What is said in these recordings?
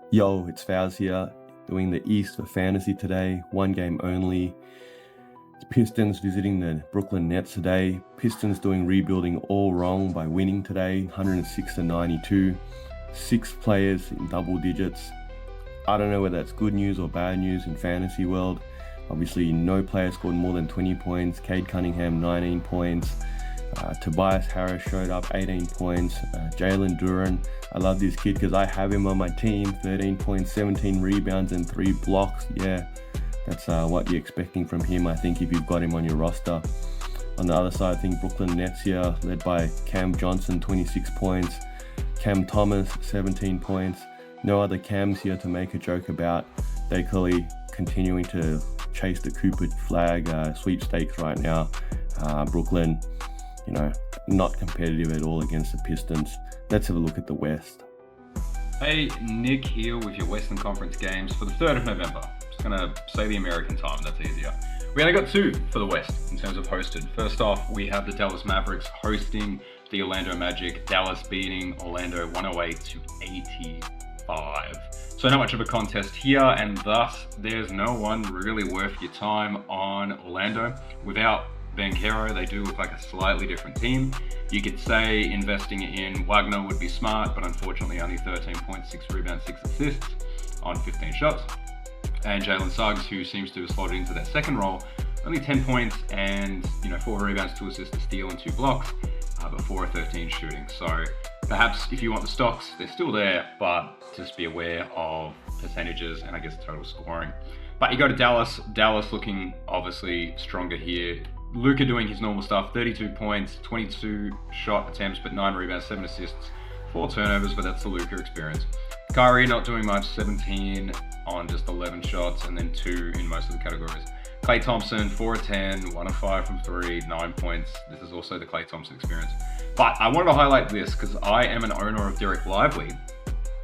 Yo, it's Faz here, doing the East for fantasy today, one game only. It's Pistons visiting the Brooklyn Nets today. Pistons doing rebuilding all wrong by winning today, 106-92. 6 players in double digits. I don't know whether that's good news or bad news in fantasy world. Obviously, no player scored more than 20 points. Cade Cunningham, 19 points. Tobias Harris showed up, 18 points. Jalen Duren, I love this kid because I have him on my team, 13 points, 17 rebounds and 3 blocks. Yeah, that's what you're expecting from him, I think, if you've got him on your roster. On the other side, I think Brooklyn Nets here, led by Cam Johnson, 26 points. Cam Thomas, 17 points. No other Cams here to make a joke about. They clearly continuing to chase the Cooper flag sweepstakes right now. Brooklyn, not competitive at all against the Pistons. Let's have a look at the West. Hey, Nick here with your Western Conference games for the 3rd of November. Just gonna say the American time, that's easier. We only got 2 for the West in terms of hosted. First off, we have the Dallas Mavericks hosting the Orlando Magic. Dallas beating Orlando 108-85. So not much of a contest here, and thus there's no one really worth your time on Orlando. Without Banchero, they do look like a slightly different team. You could say investing in Wagner would be smart, but unfortunately only 13 points, 6 rebounds, 6 assists on 15 shots. And Jalen Suggs, who seems to have slotted into that second role, only 10 points and 4 rebounds, 2 assists, a steal, and 2 blocks, but 4 of 13 shooting. So perhaps if you want the stocks, they're still there, but just be aware of percentages and I guess total scoring. But you go to Dallas. Dallas looking obviously stronger here. Luka doing his normal stuff, 32 points, 22 shot attempts, but 9 rebounds, 7 assists, 4 turnovers, but that's the Luka experience. Kyrie not doing much, 17 on just 11 shots, and then 2 in most of the categories. Klay Thompson, 4 of 10, 1 of 5 from 3, 9 points. This is also the Klay Thompson experience. But I wanted to highlight this because I am an owner of Derek Lively,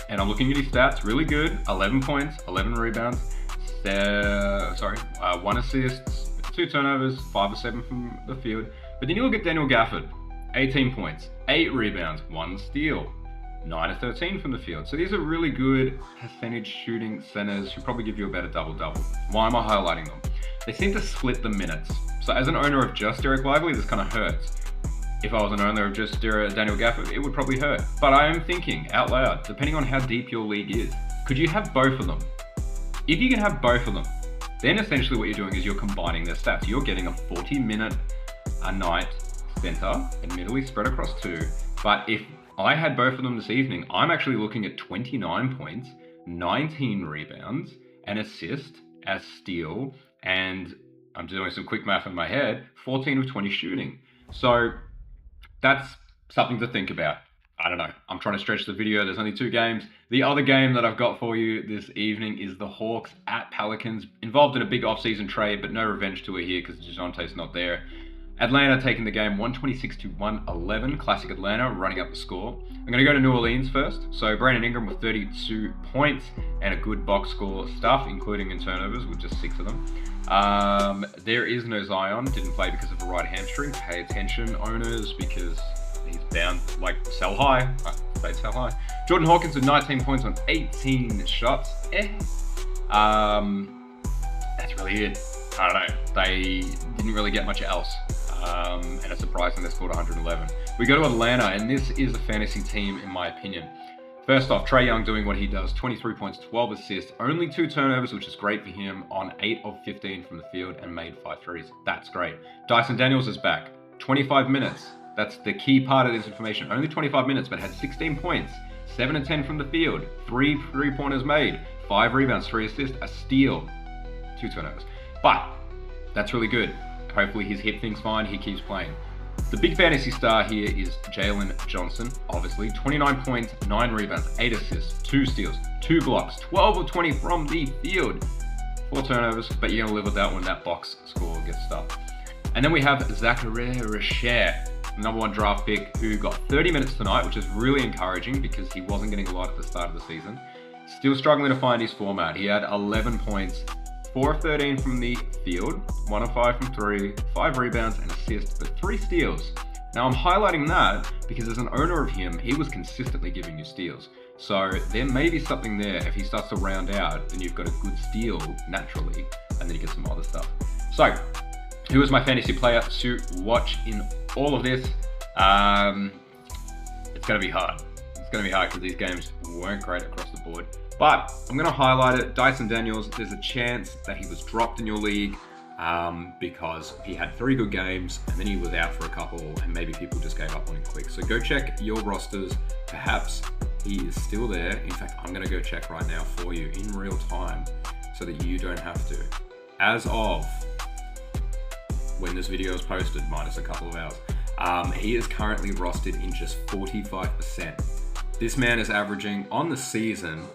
and I'm looking at his stats, really good, 11 points, 11 rebounds, 1 assist, 2 turnovers, 5 of 7 from the field. But then you look at Daniel Gafford, 18 points, 8 rebounds, 1 steal, 9 of 13 from the field. So these are really good percentage shooting centers who probably give you a better double-double. Why am I highlighting them? They seem to split the minutes. So as an owner of just Derek Lively, this kind of hurts. If I was an owner of just Daniel Gafford, it would probably hurt. But I am thinking out loud, depending on how deep your league is, could you have both of them? If you can have both of them, then essentially what you're doing is you're combining their stats. You're getting a 40-minute a night center, admittedly spread across 2. But if I had both of them this evening, I'm actually looking at 29 points, 19 rebounds, an assist, a steal, and I'm doing some quick math in my head, 14 of 20 shooting. So that's something to think about. I don't know. I'm trying to stretch the video. There's only 2 games. The other game that I've got for you this evening is the Hawks at Pelicans. Involved in a big off-season trade, but no revenge tour here because DeJounte's not there. Atlanta taking the game 126-111. Classic Atlanta running up the score. I'm going to go to New Orleans first. So Brandon Ingram with 32 points and a good box score stuff, including in turnovers with just 6 of them. There is no Zion. Didn't play because of a right hamstring. Pay attention, owners, because he's bound, sell high. Say sell high. Jordan Hawkins with 19 points on 18 shots. That's really it. I don't know. They didn't really get much else. And it's surprising they scored 111. We go to Atlanta, and this is a fantasy team in my opinion. First off, Trae Young doing what he does, 23 points, 12 assists, only 2 turnovers, which is great for him, on 8 of 15 from the field and made 5 threes. That's great. Dyson Daniels is back, 25 minutes. That's the key part of this information. Only 25 minutes, but had 16 points, 7 of 10 from the field, 3 3-pointers made, 5 rebounds, 3 assists, a steal, 2 turnovers. But that's really good. Hopefully his hip thing's fine, he keeps playing. The big fantasy star here is Jalen Johnson, obviously. 29 points, 9 rebounds, 8 assists, 2 steals, 2 blocks, 12 of 20 from the field. 4 turnovers, but you're going to live with that when that box score gets stuffed. And then we have Zachary Richard, number 1 draft pick, who got 30 minutes tonight, which is really encouraging because he wasn't getting a lot at the start of the season. Still struggling to find his format. He had 11 points, 4 of 13 from the field, 1 of 5 from 3, 5 rebounds and assists, but 3 steals. Now I'm highlighting that because as an owner of him, he was consistently giving you steals. So there may be something there. If he starts to round out, then you've got a good steal naturally, and then you get some other stuff. So, who is my fantasy player to watch in all of this? It's going to be hard. It's going to be hard because these games weren't great across the board. But I'm going to highlight it. Dyson Daniels, there's a chance that he was dropped in your league because he had 3 good games and then he was out for a couple and maybe people just gave up on him quick. So go check your rosters. Perhaps he is still there. In fact, I'm going to go check right now for you in real time so that you don't have to. As of when this video is posted, minus a couple of hours, he is currently rostered in just 45%. This man is averaging on the season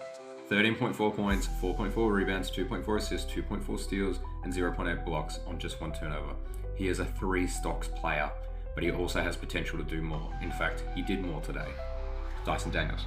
13.4 points, 4.4 rebounds, 2.4 assists, 2.4 steals, and 0.8 blocks on just 1 turnover. He is a 3 stocks player, but he also has potential to do more. In fact, he did more today. Dyson Daniels.